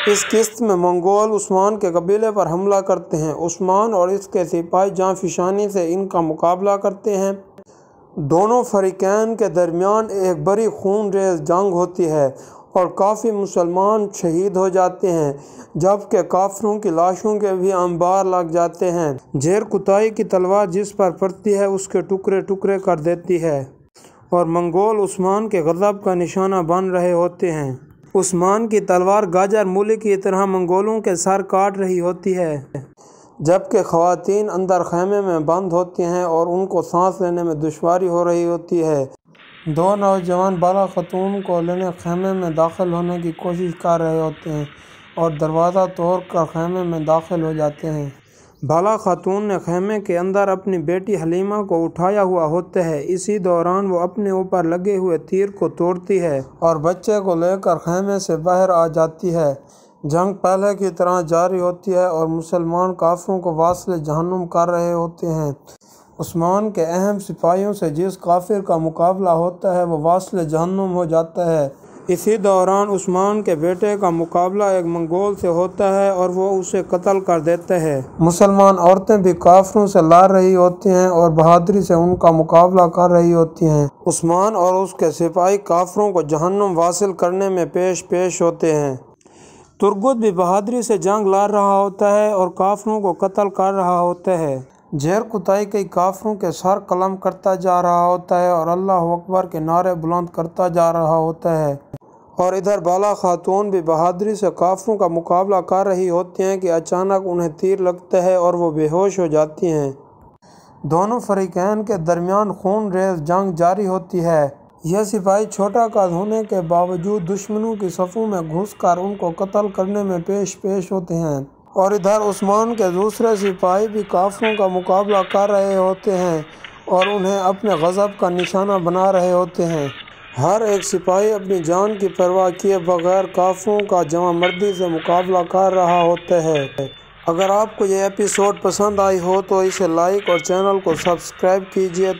اس قسط میں منگول عثمان کے قبیلے پر حملہ کرتے ہیں۔ عثمان اور اس کے سپاہی جاں فشانی سے ان کا مقابلہ کرتے ہیں۔ دونوں فریقین کے درمیان ایک بڑی خون ریز جنگ ہوتی ہے اور کافی مسلمان شہید ہو جاتے ہیں، جبکہ کافروں کی لاشوں کے بھی انبار لگ جاتے ہیں۔ زیر کتائی کی تلوار جس پر پڑتی ہے اس کے ٹکڑے ٹکڑے کر دیتی ہے اور منگول عثمان کے غضب کا نشانہ بن رہے ہوتے ہیں۔ عثمان کی تلوار گاجر مولی کی طرح منگولوں کے سر کاٹ رہی ہوتی ہے، جبکہ خواتین اندر خیمے میں بند ہوتی ہیں اور ان کو سانس لینے میں دشواری ہو رہی ہوتی ہے۔ دو نوجوان بالا خاتون کو لینے خیمے میں داخل ہونے کی کوشش کر رہے ہوتے ہیں اور دروازہ توڑ کر خیمے میں داخل ہو جاتے ہیں۔ بالا خاتون نے خیمے کے اندر اپنی بیٹی حلیمہ کو اٹھایا ہوا ہوتا ہے۔ اسی دوران وہ اپنے اوپر لگے ہوئے تیر کو توڑتی ہے اور بچے کو لے کر خیمے سے باہر آ جاتی ہے۔ جنگ پہلے کی طرح جاری ہوتی ہے اور مسلمان کافروں کو واصل جہنم کر رہے ہوتے ہیں۔ عثمان کے اہم سپاہیوں سے جس کافر کا مقابلہ ہوتا ہے وہ واصل جہنم ہو جاتا ہے۔ اسی دوران عثمان کے بیٹے کا مقابلہ ایک منگول سے ہوتا ہے اور وہ اسے قتل کر دیتا ہے۔ مسلمان عورتیں بھی کافروں سے لڑ رہی ہوتی ہیں اور بہادری سے ان کا مقابلہ کر رہی ہوتی ہیں۔ عثمان اور اس کے سپاہی کافروں کو جہنم واصل کرنے میں پیش ہوتے ہیں۔ ترغت بھی بہادری سے جنگ لڑ رہا ہوتا ہے اور کافروں کو قتل کر رہا ہوتا ہے۔ زیر کتائی کئی کافروں کے سر قلم کرتا جا رہا ہوتا ہے اور اللہ اکبر کے نعرے بلند کرتا جا رہا ہوتا ہے، اور ادھر بالا خاتون بھی بہادری سے کافروں کا مقابلہ کر رہی ہوتی ہیں کہ اچانک انہیں تیر لگتا ہے اور وہ بے ہوش ہو جاتی ہیں۔ دونوں فریقین کے درمیان خون ریز جنگ جاری ہوتی ہے۔ یہ سپاہی چھوٹا قد ہونے کے باوجود دشمنوں کی صفوں میں گھس کر ان کو قتل کرنے میں پیش ہوتے ہیں، اور ادھر عثمان کے دوسرے سپاہی بھی کافروں کا مقابلہ کر رہے ہوتے ہیں اور انہیں اپنے غضب کا نشانہ بنا رہے ہوتے ہیں۔ ہر ایک سپاہی اپنی جان کی پرواہ کیے بغیر کافروں کا جواں مردی سے مقابلہ کر رہا ہوتا ہے۔ اگر آپ کو یہ ایپیسوڈ پسند آئی ہو تو اسے لائک اور چینل کو سبسکرائب کیجیے۔